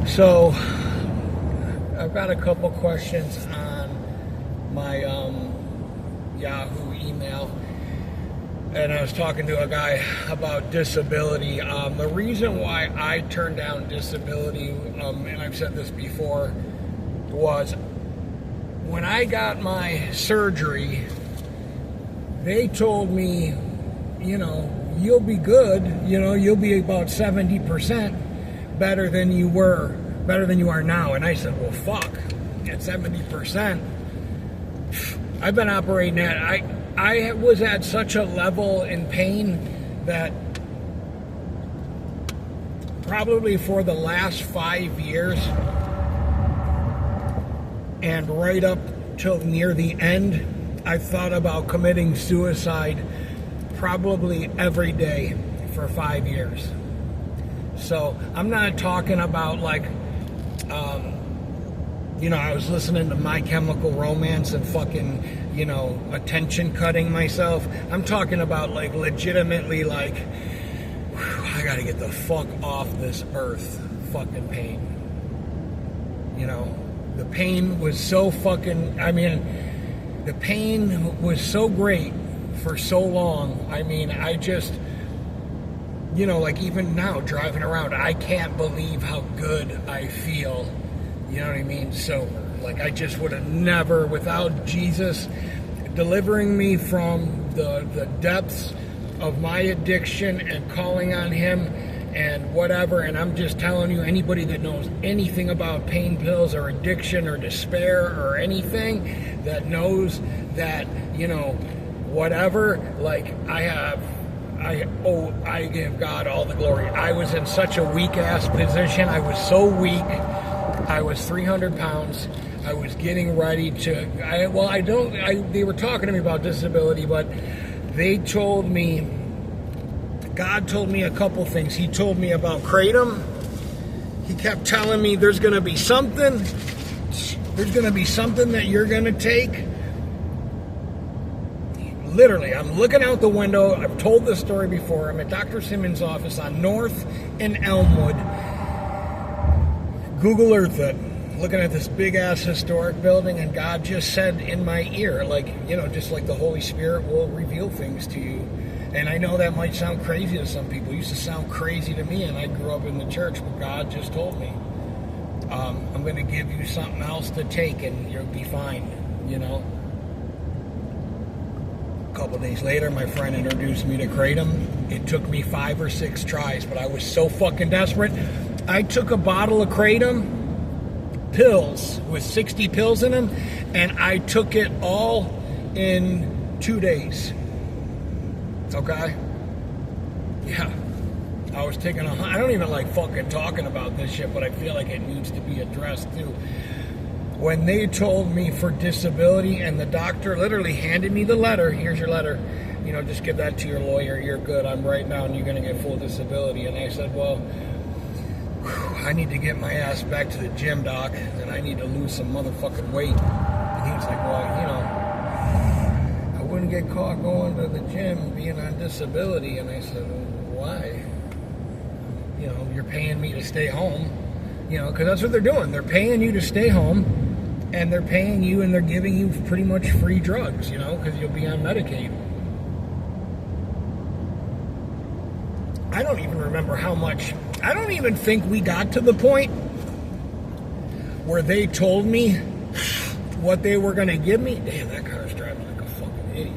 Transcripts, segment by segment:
So I've got a couple questions on my Yahoo email, and I was talking to a guy about disability. The reason why I turned down disability, and I've said this before, was when I got my surgery, they told me, you'll be good, you'll be about 70% better than you are now. And I said, well, fuck, at 70%, I've been operating at, I was at such a level in pain that probably for the last 5 years and right up till near the end, I thought about committing suicide probably every day for 5 years. So I'm not talking about I was listening to My Chemical Romance and fucking, attention cutting myself. I'm talking about legitimately I gotta get the fuck off this earth fucking pain. The pain was so the pain was so great for so long. I just, even now driving around, I can't believe how good I feel, sober. I just would have never, without Jesus delivering me from the depths of my addiction and calling on him and whatever. And I'm just telling you, anybody that knows anything about pain pills or addiction or despair or anything that knows that, whatever, I give God all the glory. I was in such a weak ass position. I was so weak. I was 300 pounds. I was getting ready to, they were talking to me about disability, but they told me, God told me a couple things. He told me about Kratom. He kept telling me there's going to be something that you're going to take. Literally, I'm looking out the window. I've told this story before. I'm at Dr. Simmons' office on North in Elmwood. Google Earth it. Looking at this big-ass historic building, and God just said in my ear, just like the Holy Spirit will reveal things to you. And I know that might sound crazy to some people. It used to sound crazy to me, and I grew up in the church, but God just told me, I'm going to give you something else to take, and you'll be fine, A couple days later, my friend introduced me to Kratom. It took me 5 or 6 tries, but I was so fucking desperate. I took a bottle of Kratom pills with 60 pills in them, and I took it all in 2 days. Okay? Yeah. I was taking I don't even like fucking talking about this shit, but I feel like it needs to be addressed too. When they told me for disability, and the doctor literally handed me the letter, here's your letter, just give that to your lawyer, you're good, I'm right now, and you're going to get full disability. And I said, well, I need to get my ass back to the gym, doc, and I need to lose some motherfucking weight. And he was like, well, I wouldn't get caught going to the gym being on disability. And I said, well, why? You're paying me to stay home, because that's what they're doing. They're paying you to stay home, and they're paying you and they're giving you pretty much free drugs, because you'll be on Medicaid. I don't even remember how much. I don't even think we got to the point where they told me what they were going to give me. Damn, that car's driving like a fucking idiot.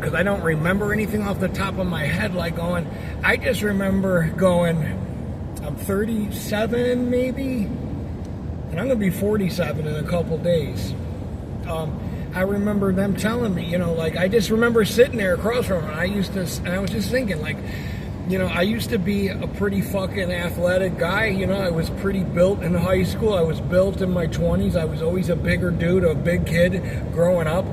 Because I don't remember anything off the top of my head I just remember going, I'm 37 maybe, and I'm going to be 47 in a couple days. I remember them telling me, I just remember sitting there across from them, and I was just thinking, I used to be a pretty fucking athletic guy. I was pretty built in high school. I was built in my 20s. I was always a bigger dude, a big kid growing up.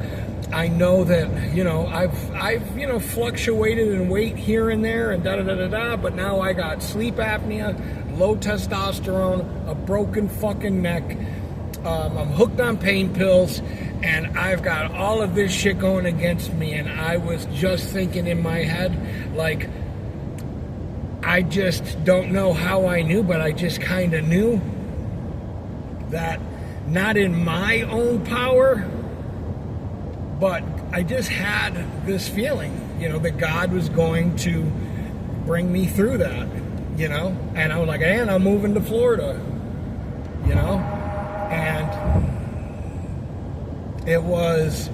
I know that, I've fluctuated in weight here and there and da-da-da-da-da, but now I got sleep apnea, low testosterone, a broken fucking neck. I'm hooked on pain pills, and I've got all of this shit going against me. And I was just thinking in my head, I just don't know how I knew, but I just kind of knew that not in my own power, but I just had this feeling, that God was going to bring me through that, and I was like, and I'm moving to Florida, and it was,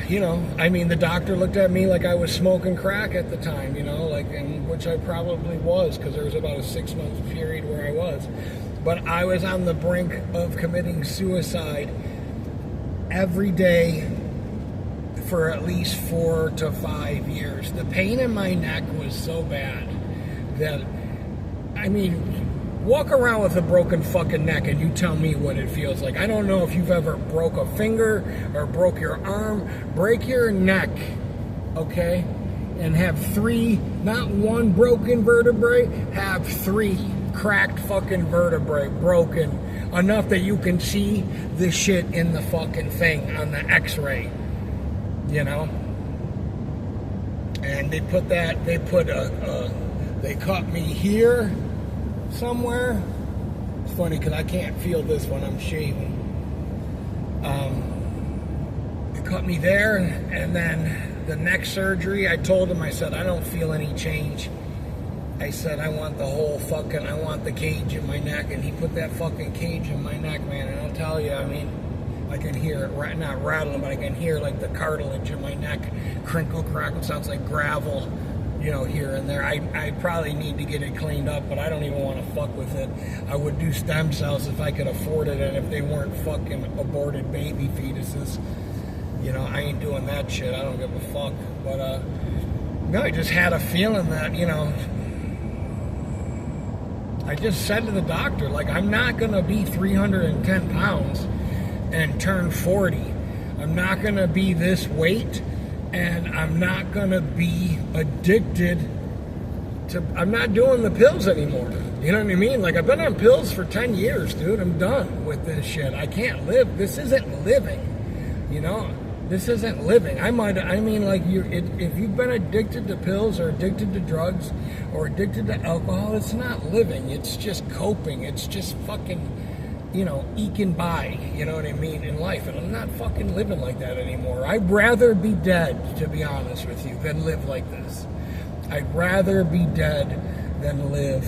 the doctor looked at me like I was smoking crack at the time, and which I probably was, because there was about a 6-month period where I was. But I was on the brink of committing suicide every day for at least 4 to 5 years. The pain in my neck was so bad that, walk around with a broken fucking neck and you tell me what it feels like. I don't know if you've ever broke a finger or broke your arm. Break your neck, okay? And have 3, not 1 broken vertebrae, have 3 cracked fucking vertebrae broken, enough that you can see the shit in the fucking thing on the x-ray, and they cut me here somewhere. It's funny because I can't feel this when I'm shaving. They cut me there, and then the next surgery, I told him, I said, I don't feel any change. I said, I want the cage in my neck. And he put that fucking cage in my neck, man. And I'll tell you, I can hear it, not rattling, but I can hear like the cartilage in my neck crinkle, crackle. Sounds like gravel, here and there. I probably need to get it cleaned up, but I don't even want to fuck with it. I would do stem cells if I could afford it, and if they weren't fucking aborted baby fetuses. I ain't doing that shit. I don't give a fuck. But, I just had a feeling that, I just said to the doctor, like, I'm not going to be 310 pounds and turn 40. I'm not going to be this weight, and I'm not going to be addicted to, I'm not doing the pills anymore. You know what I mean? Like, I've been on pills for 10 years, dude. I'm done with this shit. I can't live. This isn't living, This isn't living. If you've been addicted to pills or addicted to drugs or addicted to alcohol, it's not living. It's just coping. It's just fucking, eking by, in life. And I'm not fucking living like that anymore. I'd rather be dead, to be honest with you, than live like this. I'd rather be dead than live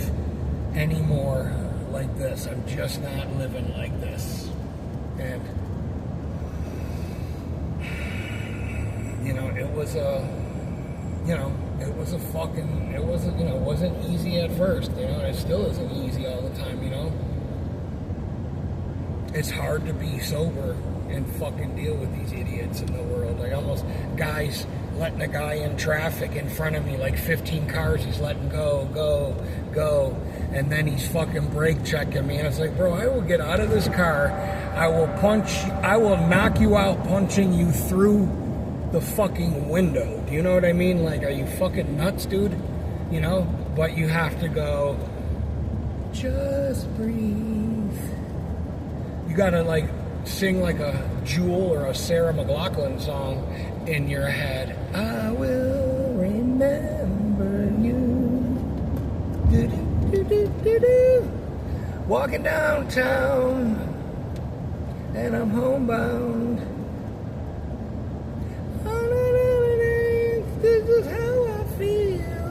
anymore like this. I'm just not living like this. And it wasn't easy at first, and it still isn't easy all the time, It's hard to be sober and fucking deal with these idiots in the world. Like, almost guys letting a guy in traffic in front of me, like 15 cars he's letting go, and then he's fucking brake checking me, and it's like, bro, I will get out of this car, I will knock you out punching you through the fucking window. Do you know what I mean? Like, are you fucking nuts, dude? But you have to go, just breathe. You gotta, like, sing like a Jewel or a Sarah McLachlan song in your head. I will remember you. Do-do-do-do-do-do. Walking downtown, and I'm homebound. This is how I feel.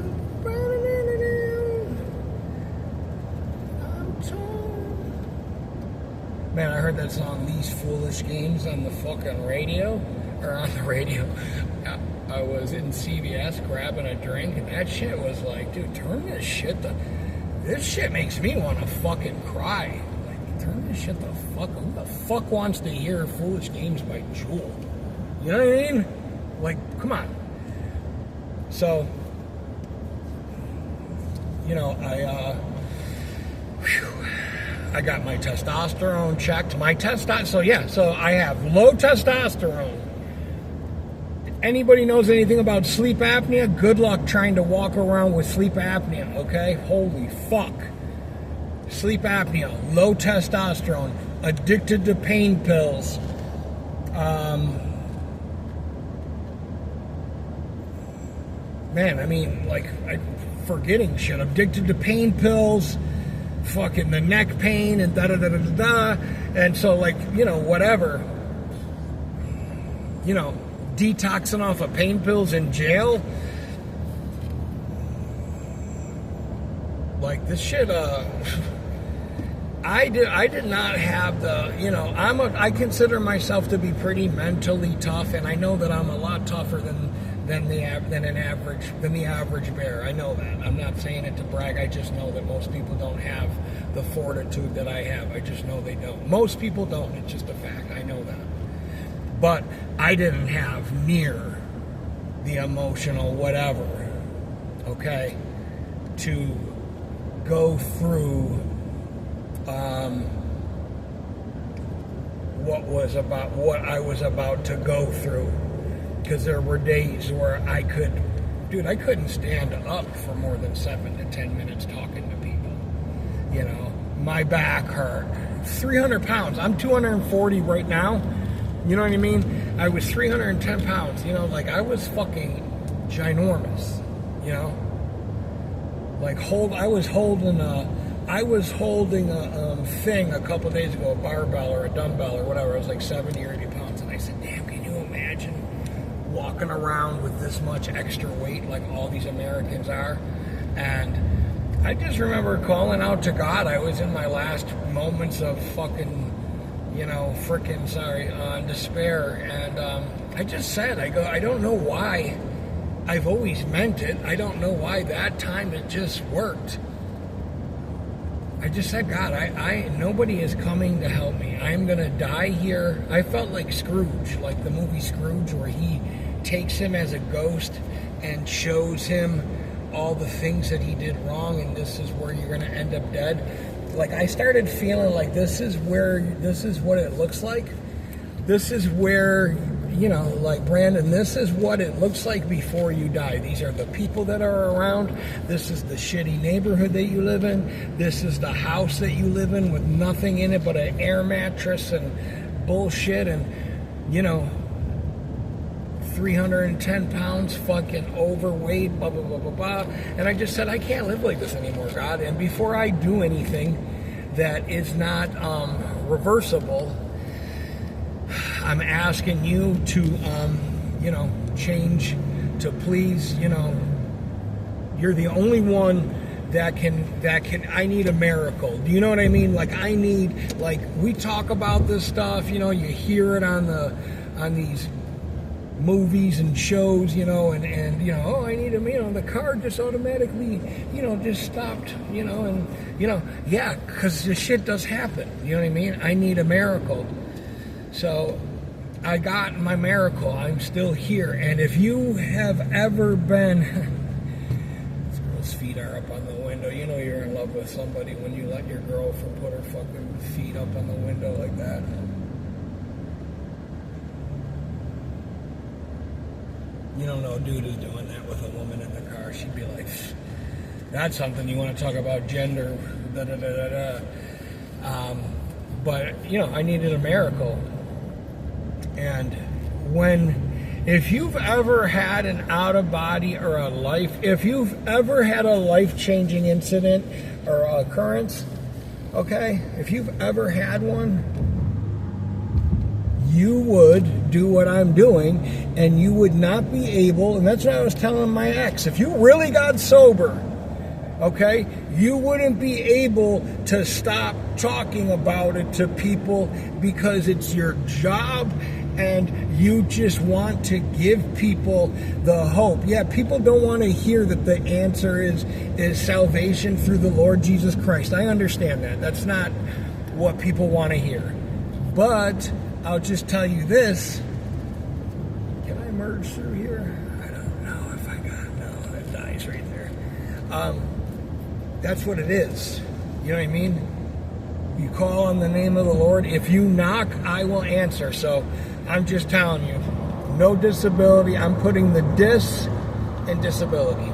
I'm torn. Man, I heard that song, These Foolish Games, on the fucking radio. Or on the radio. I was in CVS grabbing a drink, and that shit was like, dude, turn this shit this shit makes me want to fucking cry. Like, turn this shit the fuck. Who the fuck wants to hear Foolish Games by Jewel? You know what I mean? Like, come on. So, I got my testosterone checked. So I have low testosterone. If anybody knows anything about sleep apnea, good luck trying to walk around with sleep apnea, okay? Holy fuck. Sleep apnea, low testosterone, addicted to pain pills, man, I forgetting shit. I'm addicted to pain pills, fucking the neck pain and da-da-da-da-da-da. And so, like, you know, whatever. You know, detoxing off of pain pills in jail. Like, this shit, I did not have the, you know, I consider myself to be pretty mentally tough, and I know that I'm a lot tougher than the average bear. I know that. I'm not saying it to brag. I just know that most people don't have the fortitude that I have. I just know they don't. Most people don't. It's just a fact. I know that. But I didn't have near the emotional whatever, okay, to go through what I was about to go through, because there were days where I couldn't stand up for more than 7 to 10 minutes talking to people. You know, my back hurt. 300 pounds. I'm 240 right now. You know what I mean? I was 310 pounds. You know, like, I was fucking ginormous. You know, like, I was holding a thing a couple days ago, a barbell or a dumbbell or whatever. I was like 70 or 80 pounds, and I said, damn, can you imagine walking around with this much extra weight like all these Americans are? And I just remember calling out to God. I was in my last moments of fucking, you know, despair, and I just said, I don't know why I've always meant it. I don't know why that time it just worked. I just said, God, nobody is coming to help me. I'm going to die here. I felt like Scrooge, like the movie Scrooge, where he takes him as a ghost and shows him all the things that he did wrong, and this is where you're going to end up dead. Like, I started feeling like this is what it looks like. This is where, you know, like, Brandon, this is what it looks like before you die. These are the people that are around. This is the shitty neighborhood that you live in. This is the house that you live in with nothing in it but an air mattress and bullshit and, you know, 310 pounds, fucking overweight, blah, blah, blah, blah, blah. And I just said, I can't live like this anymore, God. And before I do anything that is not reversible, I'm asking you to, you know, change, to please, you know, you're the only one that can, I need a miracle. Do you know what I mean? Like, I need, like, we talk about this stuff, you know, you hear it on these movies and shows, you know, and you know, oh, I need a, you know, the car just automatically, you know, just stopped, you know, and, you know, yeah, because the shit does happen, you know what I mean? I need a miracle. So I got my miracle. I'm still here. And if you have ever been, this girl's feet are up on the window. You know you're in love with somebody when you let your girlfriend put her fucking feet up on the window like that. You don't know a dude is doing that with a woman in the car. She'd be like, that's something you want to talk about, gender, da-da-da-da-da. But, you know, I needed a miracle. And if you've ever had an out-of-body or if you've ever had a life-changing incident or occurrence, okay, if you've ever had one, you would do what I'm doing, and you would not be able, and that's what I was telling my ex, if you really got sober, okay, you wouldn't be able to stop talking about it to people because it's your job and you just want to give people the hope. Yeah, people don't want to hear that the answer is salvation through the Lord Jesus Christ. I understand that. That's not what people want to hear. But I'll just tell you this. Can I merge through here? I don't know if I got, no, that dies right there. That's what it is. You know what I mean? You call on the name of the Lord. If you knock, I will answer. So I'm just telling you, no disability. I'm putting the dis in disability.